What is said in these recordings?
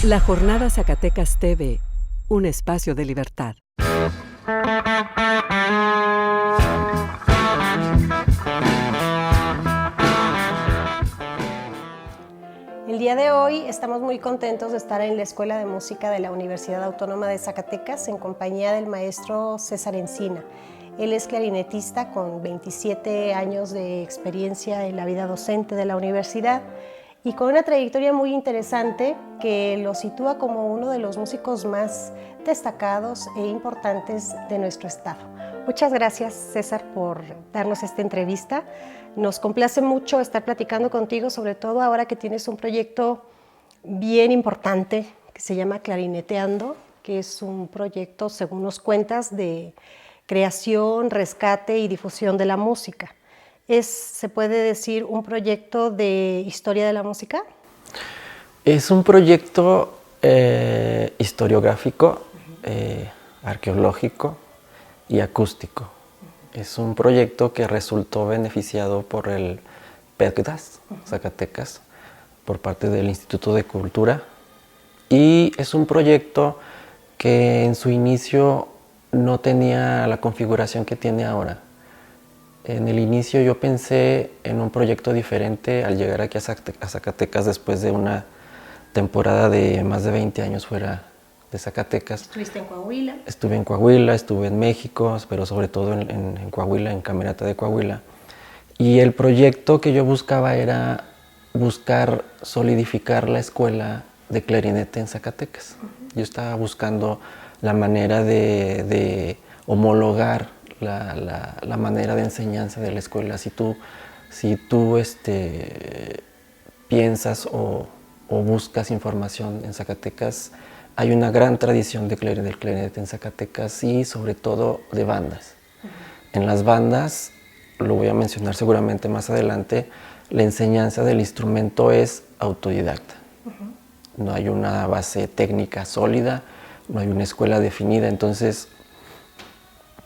La Jornada Zacatecas TV, un espacio de libertad. El día de hoy estamos muy contentos de estar en la Escuela de Música de la Universidad Autónoma de Zacatecas en compañía del maestro César Encina. Él es clarinetista con 27 años de experiencia en la vida docente de la universidad y con una trayectoria muy interesante que lo sitúa como uno de los músicos más destacados e importantes de nuestro estado. Muchas gracias, César, por darnos esta entrevista. Nos complace mucho estar platicando contigo, sobre todo ahora que tienes un proyecto bien importante que se llama Clarineteando, que es un proyecto, según nos cuentas, de creación, rescate y difusión de la música. ¿Se puede decir un proyecto de historia de la música? Es un proyecto historiográfico, arqueológico y acústico. Es un proyecto que resultó beneficiado por el PECDAS, Zacatecas, por parte del Instituto de Cultura. Y es un proyecto que en su inicio no tenía la configuración que tiene ahora. En el inicio yo pensé en un proyecto diferente al llegar aquí a Zacatecas después de una temporada de más de 20 años fuera de Zacatecas. ¿Estuviste en Coahuila? Estuve en Coahuila, estuve en México, pero sobre todo en Coahuila, en Camerata de Coahuila. Y el proyecto que yo buscaba era buscar solidificar la escuela de clarinete en Zacatecas. Yo estaba buscando la manera de homologar la manera de enseñanza de la escuela. Si tú piensas o buscas información en Zacatecas, hay una gran tradición del clarinete en Zacatecas y sobre todo de bandas. En las bandas, lo voy a mencionar seguramente más adelante, la enseñanza del instrumento es autodidacta. No hay una base técnica sólida, no hay una escuela definida, entonces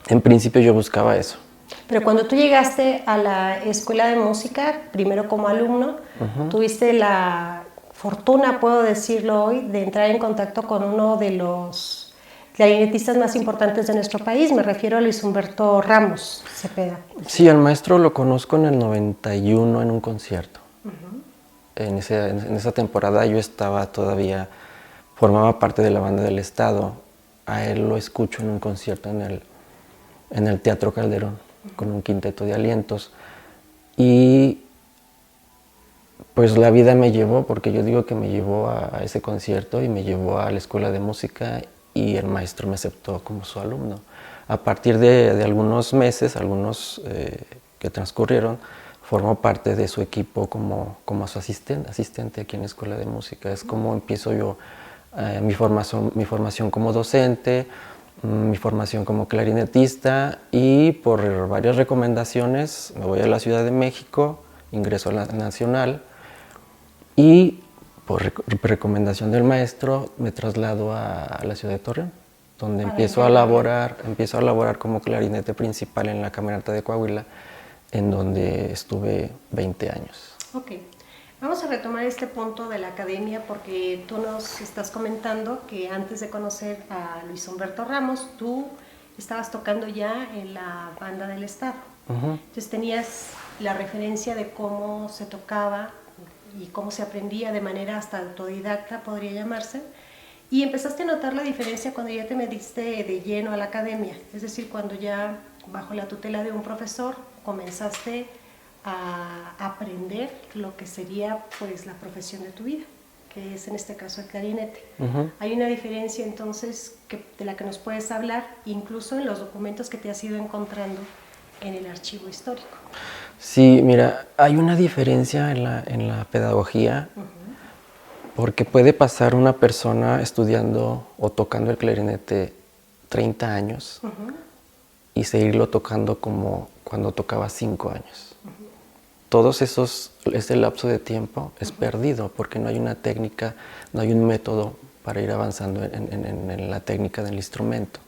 en principio yo buscaba eso. Pero cuando tú llegaste a la escuela de música, primero como alumno, tuviste la fortuna, puedo decirlo hoy, de entrar en contacto con uno de los clarinetistas más importantes de nuestro país. Me refiero a Luis Humberto Ramos Cepeda. Sí, al maestro lo conozco en el 91 en un concierto. En esa temporada yo estaba todavía, formaba parte de la banda del Estado. A él lo escucho en un concierto en el Teatro Calderón, con un quinteto de alientos. Y pues la vida me llevó, porque yo digo que me llevó a ese concierto y me llevó a la escuela de música y el maestro me aceptó como su alumno. A partir de algunos meses, que transcurrieron, formó parte de su equipo como su asistente aquí en la escuela de música. Es como empiezo yo mi formación como docente, mi formación como clarinetista, y por varias recomendaciones me voy a la Ciudad de México, ingreso a la Nacional y por recomendación del maestro me traslado a la ciudad de Torreón, donde empiezo a laborar como clarinete principal en la Camerata de Coahuila, en donde estuve 20 años. Ok. Vamos a retomar este punto de la academia porque tú nos estás comentando que antes de conocer a Luis Humberto Ramos, tú estabas tocando ya en la banda del Estado. Entonces tenías la referencia de cómo se tocaba y cómo se aprendía de manera hasta autodidacta, podría llamarse, y empezaste a notar la diferencia cuando ya te metiste de lleno a la academia, es decir, cuando ya bajo la tutela de un profesor comenzaste a aprender lo que sería pues la profesión de tu vida, que es en este caso el clarinete. Hay una diferencia entonces de la que nos puedes hablar, incluso en los documentos que te has ido encontrando en el archivo histórico. Sí, mira, hay una diferencia en la pedagogía, porque puede pasar una persona estudiando o tocando el clarinete 30 años y seguirlo tocando como cuando tocaba 5 años. Ese lapso de tiempo es perdido porque no hay una técnica, no hay un método para ir avanzando en la técnica del instrumento.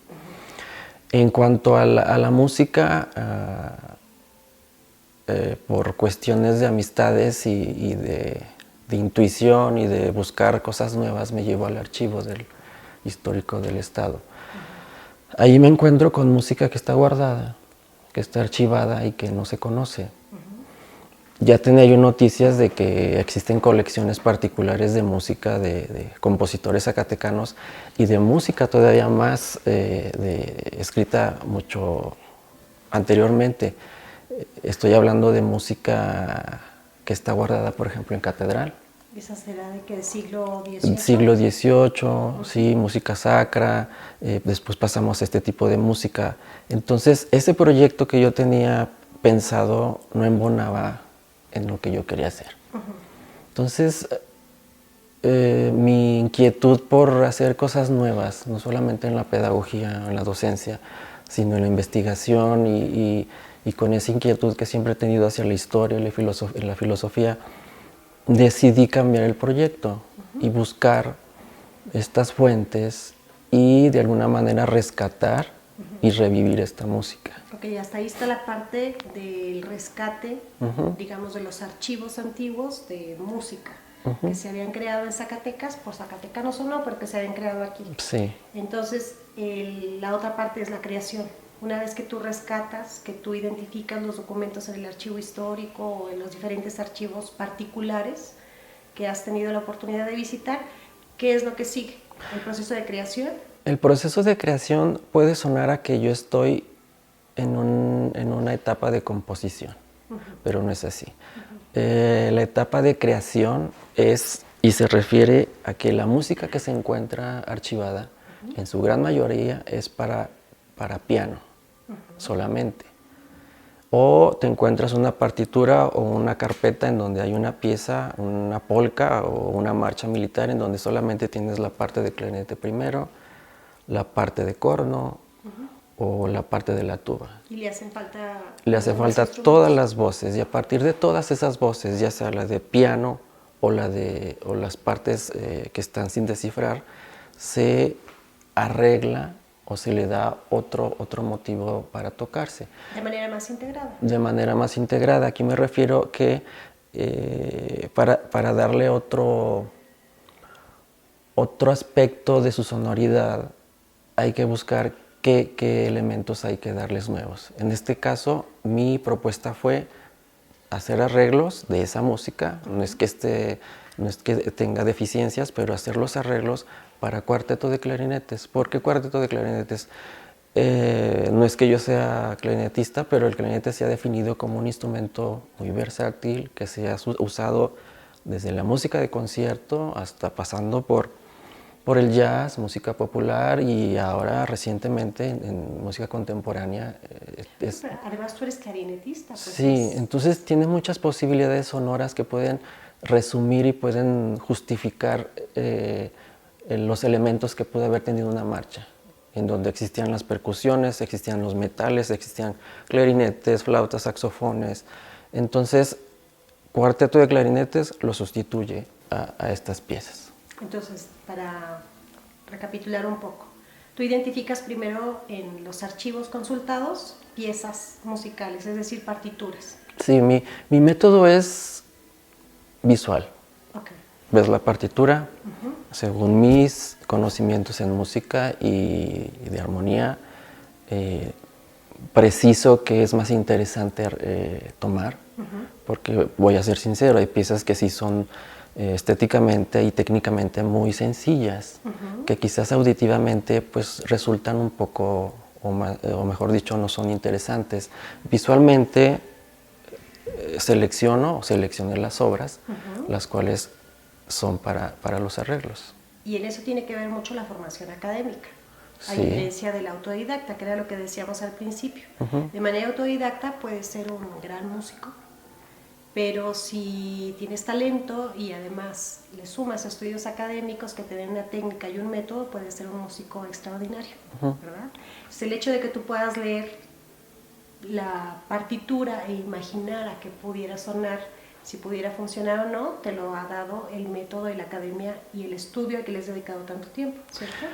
En cuanto a la música, por cuestiones de amistades y de intuición y de buscar cosas nuevas me llevó al archivo del histórico del Estado. Ahí me encuentro con música que está guardada, que está archivada y que no se conoce. Ya tenía yo noticias de que existen colecciones particulares de música de compositores zacatecanos y de música todavía más escrita mucho anteriormente. Estoy hablando de música que está guardada, por ejemplo, en catedral. ¿Esa será de qué? ¿Del siglo XVIII? Siglo XVIII, sí, música sacra, después pasamos a este tipo de música. Entonces, ese proyecto que yo tenía pensado no embonaba en lo que yo quería hacer. Entonces, mi inquietud por hacer cosas nuevas, no solamente en la pedagogía, en la docencia, sino en la investigación y con esa inquietud que siempre he tenido hacia la historia y la filosofía, decidí cambiar el proyecto y buscar estas fuentes y de alguna manera rescatar y revivir esta música. Ok, hasta ahí está la parte del rescate, digamos, de los archivos antiguos de música que se habían creado en Zacatecas, por zacatecanos o no, pero que se habían creado aquí. Sí. Entonces, la otra parte es la creación. Una vez que tú rescatas, que tú identificas los documentos en el archivo histórico o en los diferentes archivos particulares que has tenido la oportunidad de visitar, ¿qué es lo que sigue? ¿El proceso de creación? El proceso de creación puede sonar a que yo estoy en una etapa de composición, pero no es así. La etapa de creación es, y se refiere a que la música que se encuentra archivada, en su gran mayoría, es para piano solamente. O te encuentras una partitura o una carpeta en donde hay una pieza, una polca o una marcha militar en donde solamente tienes la parte de clarinete primero, la parte de corno o la parte de la tuba. Y le hacen falta... Le hace falta todas las voces y a partir de todas esas voces, ya sea la de piano o las partes que están sin descifrar, se arregla o se le da otro motivo para tocarse. De manera más integrada. De manera más integrada. Aquí me refiero que para darle otro aspecto de su sonoridad hay que buscar qué elementos hay que darles nuevos. En este caso, mi propuesta fue hacer arreglos de esa música, no es que tenga deficiencias, pero hacer los arreglos para cuarteto de clarinetes. ¿Por qué cuarteto de clarinetes? No es que yo sea clarinetista, pero el clarinete se ha definido como un instrumento muy versátil, que se ha usado desde la música de concierto hasta pasando por el jazz, música popular y ahora recientemente en música contemporánea. Además tú eres clarinetista. Pues sí, entonces tiene muchas posibilidades sonoras que pueden resumir y pueden justificar los elementos que puede haber tenido una marcha, en donde existían las percusiones, existían los metales, existían clarinetes, flautas, saxofones. Entonces, cuarteto de clarinetes lo sustituye a estas piezas. Entonces, para recapitular un poco, tú identificas primero en los archivos consultados piezas musicales, es decir, partituras. Sí, mi método es visual. Okay. Ves la partitura, según mis conocimientos en música y de armonía, preciso que es más interesante tomar, porque voy a ser sincero, hay piezas que sí son estéticamente y técnicamente muy sencillas, que quizás auditivamente pues resultan un poco, o mejor dicho, no son interesantes. Visualmente seleccioné las obras, las cuales son para los arreglos. Y en eso tiene que ver mucho la formación académica, a Sí. diferencia del autodidacta, que era lo que decíamos al principio. De manera autodidacta puedes ser un gran músico, pero si tienes talento y además le sumas estudios académicos que te den una técnica y un método, puedes ser un músico extraordinario, ¿verdad? Entonces, el hecho de que tú puedas leer la partitura e imaginar a qué pudiera sonar, si pudiera funcionar o no, te lo ha dado el método de la academia y el estudio al que le has dedicado tanto tiempo, ¿cierto?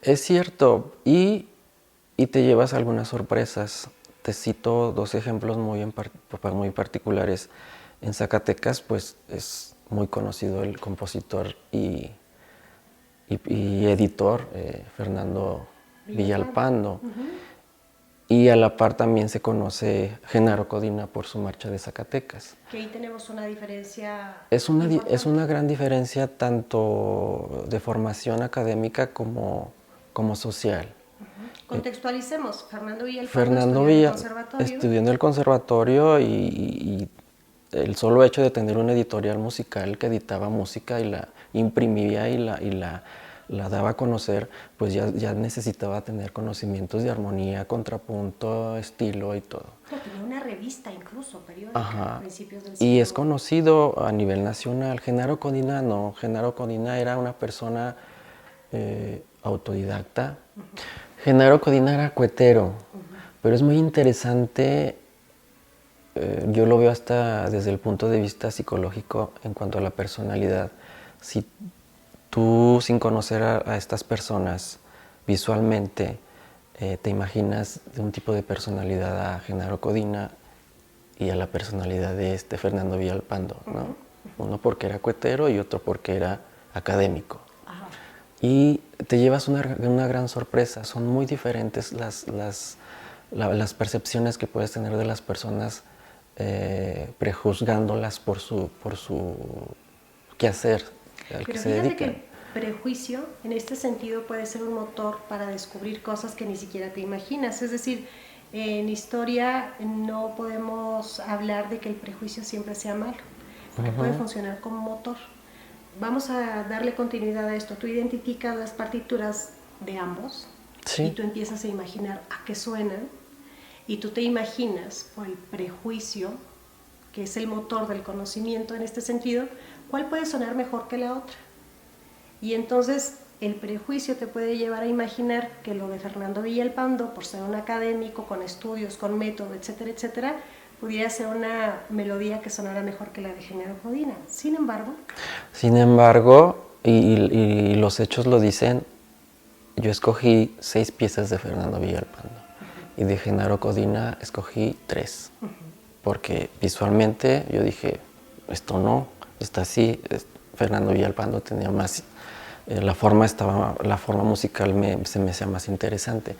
Es cierto, y te llevas algunas sorpresas. Te cito dos ejemplos muy particulares. En Zacatecas, pues es muy conocido el compositor y editor Fernando Villalpando. Y a la par también se conoce Genaro Codina por su marcha de Zacatecas. Que ahí tenemos una diferencia. Es una gran diferencia tanto de formación académica como social. Contextualicemos, Fernando Fernando estudió en el conservatorio y el solo hecho de tener una editorial musical que editaba música y la imprimía y la daba a conocer, pues ya necesitaba tener conocimientos de armonía, contrapunto, estilo y todo. Tenía una revista incluso, periódica, a principios del siglo. Y es conocido a nivel nacional. Genaro Codina no, Genaro Codina era una persona autodidacta. Genaro Codina era cuetero, pero es muy interesante, yo lo veo hasta desde el punto de vista psicológico en cuanto a la personalidad. Si tú, sin conocer a estas personas visualmente, te imaginas de un tipo de personalidad a Genaro Codina y a la personalidad de Fernando Villalpando, ¿no? Uno porque era cuetero y otro porque era académico. Y te llevas una gran sorpresa. Son muy diferentes las percepciones que puedes tener de las personas, prejuzgándolas por su quehacer al que se dedican. Que el prejuicio en este sentido puede ser un motor para descubrir cosas que ni siquiera te imaginas. Es decir, en historia no podemos hablar de que el prejuicio siempre sea malo, porque puede funcionar como motor. Vamos a darle continuidad a esto. Tú identificas las partituras de ambos y tú empiezas a imaginar a qué suenan y tú te imaginas por el prejuicio, que es el motor del conocimiento en este sentido, cuál puede sonar mejor que la otra. Y entonces el prejuicio te puede llevar a imaginar que lo de Fernando Villalpando, por ser un académico con estudios, con método, etcétera, etcétera, pudiera ser una melodía que sonara mejor que la de Genaro Codina. Sin embargo, y los hechos lo dicen, yo escogí 6 piezas de Fernando Villalpando y de Genaro Codina escogí 3, porque visualmente yo dije, esto no, está así. Fernando Villalpando tenía más, la forma musical se me hacía más interesante.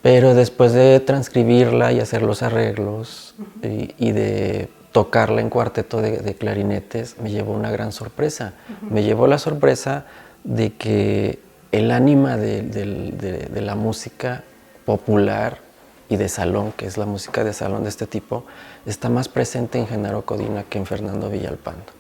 Pero después de transcribirla y hacer los arreglos y de tocarla en cuarteto de clarinetes, me llevó una gran sorpresa. Me llevó la sorpresa de que el ánima de la música popular y de salón, que es la música de salón de este tipo, está más presente en Genaro Codina que en Fernando Villalpando.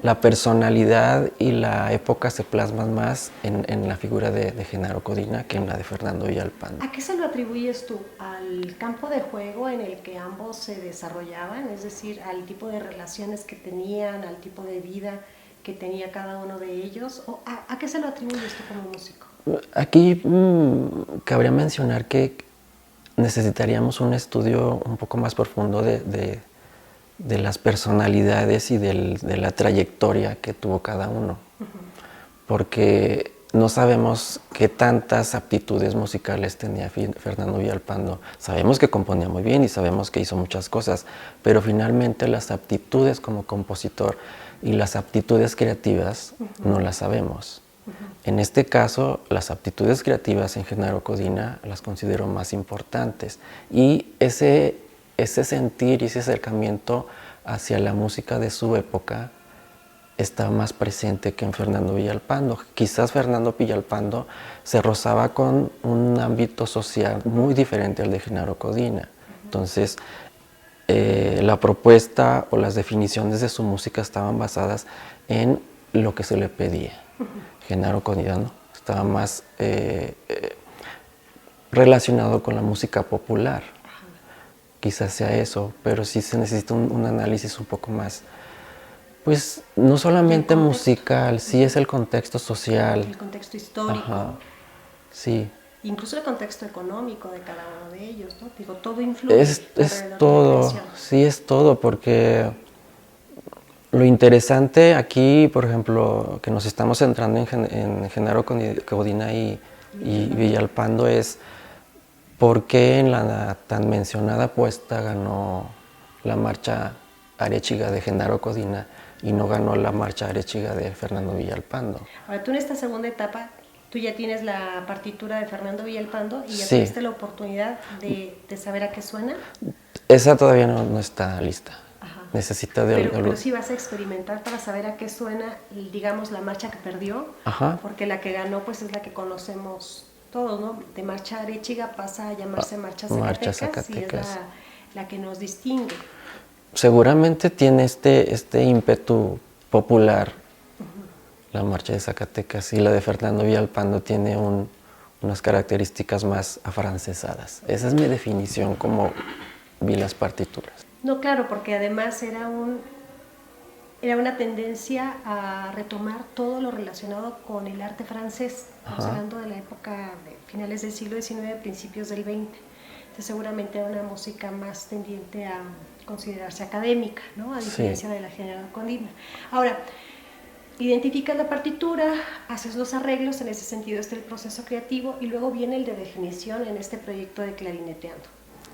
La personalidad y la época se plasman más en la figura de Genaro Codina que en la de Fernando Villalpando. ¿A qué se lo atribuyes tú? ¿Al campo de juego en el que ambos se desarrollaban? Es decir, al tipo de relaciones que tenían, al tipo de vida que tenía cada uno de ellos. ¿O a qué se lo atribuyes tú como músico? Aquí cabría mencionar que necesitaríamos un estudio un poco más profundo de las personalidades y de la trayectoria que tuvo cada uno, porque no sabemos qué tantas aptitudes musicales tenía Fernando Villalpando. Sabemos que componía muy bien y sabemos que hizo muchas cosas, pero finalmente las aptitudes como compositor y las aptitudes creativas no las sabemos. En este caso, las aptitudes creativas en Genaro Codina las considero más importantes, y ese sentir y ese acercamiento hacia la música de su época está más presente que en Fernando Villalpando. Quizás Fernando Villalpando se rozaba con un ámbito social muy diferente al de Genaro Codina. Entonces, la propuesta o las definiciones de su música estaban basadas en lo que se le pedía. Genaro Codina no, estaba más relacionado con la música popular. Quizás sea eso, pero sí se necesita un análisis un poco más, pues no solamente musical, sí es el contexto social. El contexto histórico. Ajá, sí. Incluso el contexto económico de cada uno de ellos, ¿no? Digo, todo influye. Es todo, sí es todo, porque lo interesante aquí, por ejemplo, que nos estamos centrando en Genaro Codina y Villalpando es por qué en la tan mencionada puesta ganó la marcha Arechiga de Genaro Codina y no ganó la marcha Arechiga de Fernando Villalpando. Ahora, tú en esta segunda etapa, tú ya tienes la partitura de Fernando Villalpando y ya Sí. tuviste la oportunidad de saber a qué suena. Esa todavía no está lista. Ajá. Necesita de Pero sí vas a experimentar para saber a qué suena, digamos, la marcha que perdió, Ajá. porque la que ganó pues es la que conocemos todos, ¿no? De marcha arechiga pasa a llamarse marcha Zacatecas, y es la que nos distingue. Seguramente tiene este ímpetu popular, la marcha de Zacatecas, y la de Fernando Villalpando tiene unas características más afrancesadas. Esa es mi definición como vi las partituras. No, claro, porque además era una tendencia a retomar todo lo relacionado con el arte francés. Estamos hablando de la época de finales del siglo XIX, principios del XX. Entonces seguramente era una música más tendiente a considerarse académica, ¿no? A diferencia de la General Codina. Ahora, identificas la partitura, haces los arreglos, en ese sentido está el proceso creativo, y luego viene el de definición en este proyecto de Clarineteando.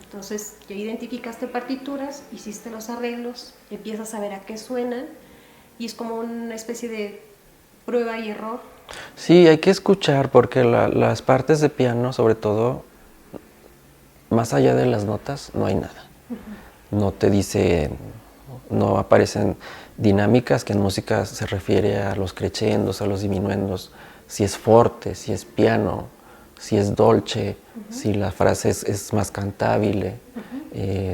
Entonces ya identificaste partituras, hiciste los arreglos, empiezas a ver a qué suenan, y es como una especie de prueba y error. Sí, hay que escuchar porque las partes de piano, sobre todo, más allá de las notas, no hay nada. No te dice, no aparecen dinámicas, que en música se refiere a los crescendos, a los diminuendos, si es forte, si es piano, si es dolce, si la frase es más cantable,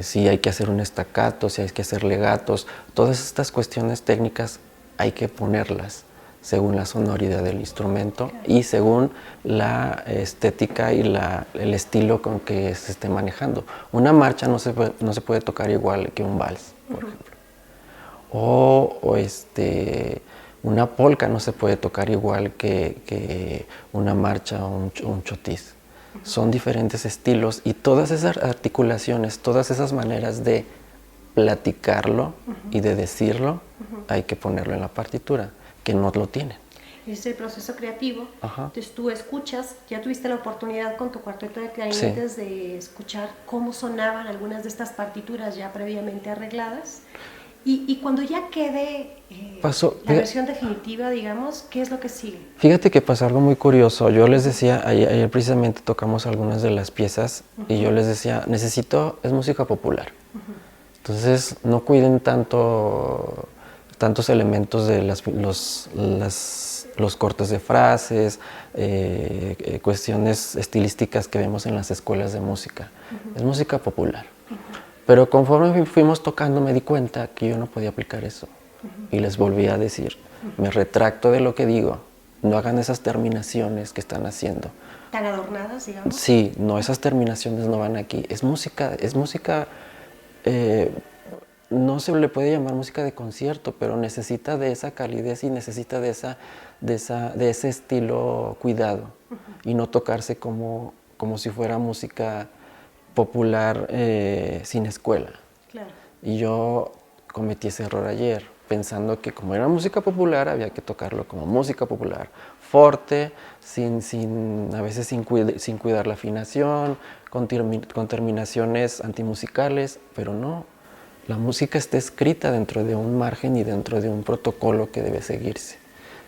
si hay que hacer un staccato, si hay que hacer legatos. Todas estas cuestiones técnicas hay que ponerlas según la sonoridad del instrumento y según la estética y el estilo con que se esté manejando. Una marcha no se puede tocar igual que un vals, por ejemplo. O una polca no se puede tocar igual que una marcha o un chotis. Son diferentes estilos y todas esas articulaciones, todas esas maneras de platicarlo y de decirlo, hay que ponerlo en la partitura, que no lo tienen. Es el proceso creativo. Ajá. Entonces tú escuchas, ya tuviste la oportunidad con tu cuarteto de clarinetes de escuchar cómo sonaban algunas de estas partituras ya previamente arregladas. Y cuando ya quede la versión definitiva, digamos, ¿qué es lo que sigue? Fíjate que pasó algo muy curioso. Yo les decía, ayer precisamente tocamos algunas de las piezas y yo les decía, es música popular. Entonces no cuiden tantos elementos de los cortes de frases, cuestiones estilísticas que vemos en las escuelas de música. Es música popular. Pero conforme fuimos tocando me di cuenta que yo no podía aplicar eso. Y les volví a decir, me retracto de lo que digo, no hagan esas terminaciones que están haciendo. ¿Tan adornadas, digamos? Sí, no, esas terminaciones no van aquí. Es música, no se le puede llamar música de concierto, pero necesita de esa calidez y necesita de ese estilo cuidado y no tocarse como si fuera música popular sin escuela. Claro. Y yo cometí ese error ayer, pensando que como era música popular había que tocarlo como música popular, fuerte, a veces sin cuidar la afinación, con terminaciones antimusicales, pero no. La música está escrita dentro de un margen y dentro de un protocolo que debe seguirse.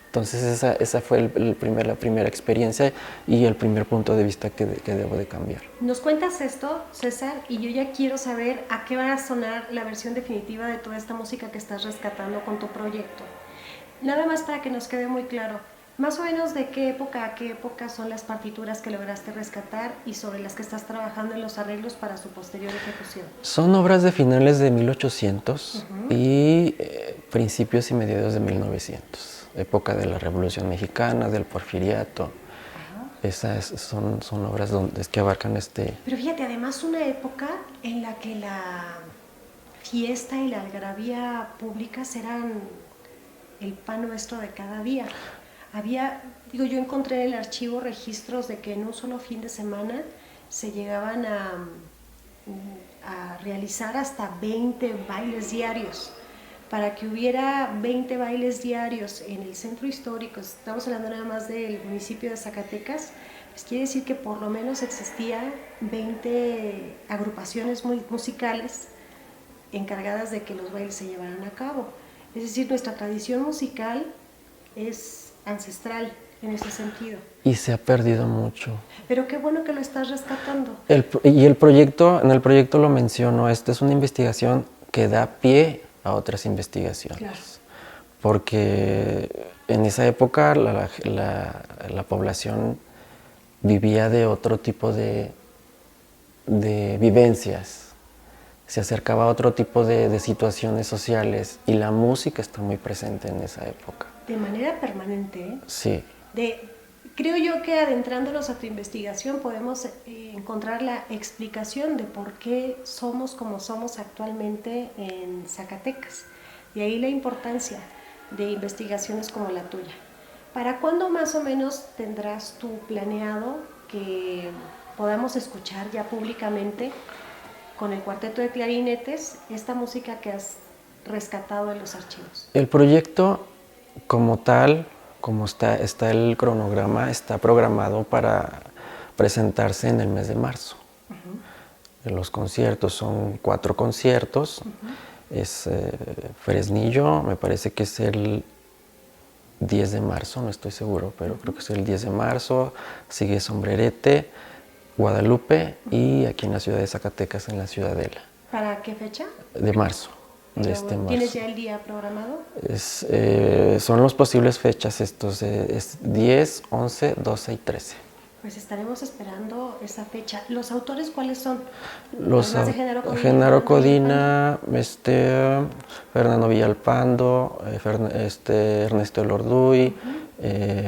Entonces esa fue la primera experiencia y el primer punto de vista que debo de cambiar. Nos cuentas esto, César, y yo ya quiero saber a qué va a sonar la versión definitiva de toda esta música que estás rescatando con tu proyecto. Nada más para que nos quede muy claro, más o menos de qué época a qué época son las partituras que lograste rescatar y sobre las que estás trabajando en los arreglos para su posterior ejecución. Son obras de finales de 1800 y principios y mediados de 1900. Época de la Revolución Mexicana, del Porfiriato. Esas son obras que abarcan Pero fíjate, además una época en la que la fiesta y la algarabía públicas eran el pan nuestro de cada día. Yo encontré en el archivo registros de que en un solo fin de semana se llegaban a realizar hasta 20 bailes diarios. Para que hubiera 20 bailes diarios en el centro histórico, estamos hablando nada más del municipio de Zacatecas, pues quiere decir que por lo menos existían 20 agrupaciones musicales encargadas de que los bailes se llevaran a cabo. Es decir, nuestra tradición musical es ancestral en ese sentido. Y se ha perdido mucho. Pero qué bueno que lo estás rescatando. Y el proyecto, en el proyecto lo menciono, esta es una investigación que da pie a otras investigaciones. Claro. Porque en esa época la población vivía de otro tipo de vivencias, se acercaba a otro tipo de situaciones sociales y la música está muy presente en esa época. De manera permanente, ¿eh? Sí. Creo yo que adentrándonos a tu investigación podemos encontrar la explicación de por qué somos como somos actualmente en Zacatecas. De ahí la importancia de investigaciones como la tuya. ¿Para cuándo más o menos tendrás tú planeado que podamos escuchar ya públicamente con el cuarteto de clarinetes esta música que has rescatado en los archivos? El proyecto como tal, como está el cronograma, está programado para presentarse en el mes de marzo. Los conciertos son 4 conciertos. Es Fresnillo, me parece que es el 10 de marzo, no estoy seguro, pero creo que es el 10 de marzo. Sigue Sombrerete, Guadalupe y aquí en la ciudad de Zacatecas, en la Ciudadela. ¿Para qué fecha? De marzo. De este marzo. ¿Tienes ya el día programado? Son las posibles fechas estos, es 10, 11, 12 y 13. Pues estaremos esperando esa fecha. ¿Los autores cuáles son? Los de Genaro Codina, Genaro Codina, Fernando Villalpando, Ernesto Elorduy,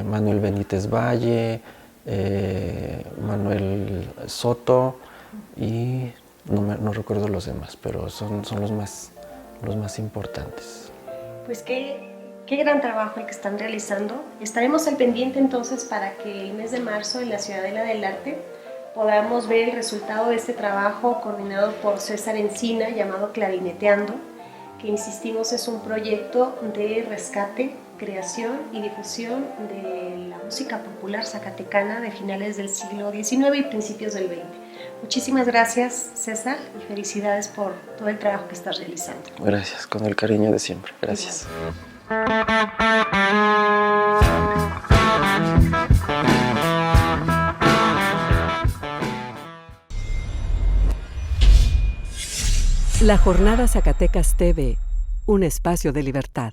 Manuel Benítez Valle, Manuel Soto y no recuerdo los demás, pero son los más importantes. Pues qué gran trabajo el que están realizando. Estaremos al pendiente entonces para que el mes de marzo en la Ciudadela del Arte podamos ver el resultado de este trabajo coordinado por César Encina llamado Clarineteando, que insistimos es un proyecto de rescate, creación y difusión de la música popular zacatecana de finales del siglo XIX y principios del XX. Muchísimas gracias, César, y felicidades por todo el trabajo que estás realizando. Gracias, con el cariño de siempre. Gracias. La Jornada Zacatecas TV, un espacio de libertad.